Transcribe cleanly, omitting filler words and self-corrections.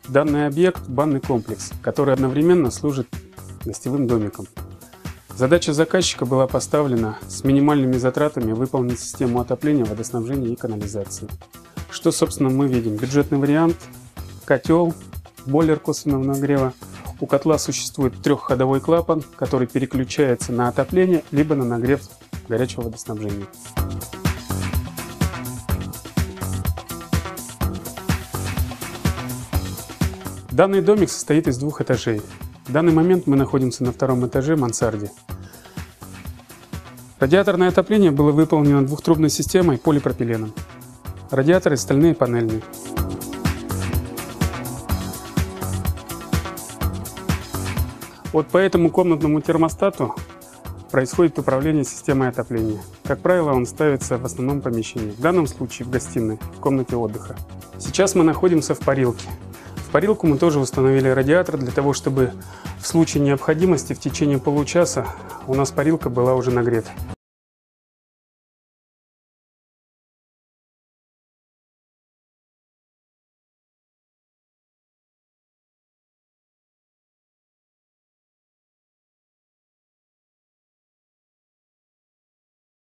Данный объект – банный комплекс, который одновременно служит гостевым домиком. Задача заказчика была поставлена с минимальными затратами выполнить систему отопления, водоснабжения и канализации. Что, собственно, мы видим? Бюджетный вариант, котел, бойлер косвенного нагрева. У котла существует трехходовой клапан, который переключается на отопление либо на нагрев горячего водоснабжения. Данный домик состоит из двух этажей. В данный момент мы находимся на втором этаже мансарде. Радиаторное отопление было выполнено двухтрубной системой полипропиленом. Радиаторы стальные панельные. Вот по этому комнатному термостату происходит управление системой отопления. Как правило, он ставится в основном помещении, в данном случае в гостиной, в комнате отдыха. Сейчас мы находимся в парилке. В парилку мы тоже установили радиатор для того, чтобы в случае необходимости в течение получаса у нас парилка была уже нагрета.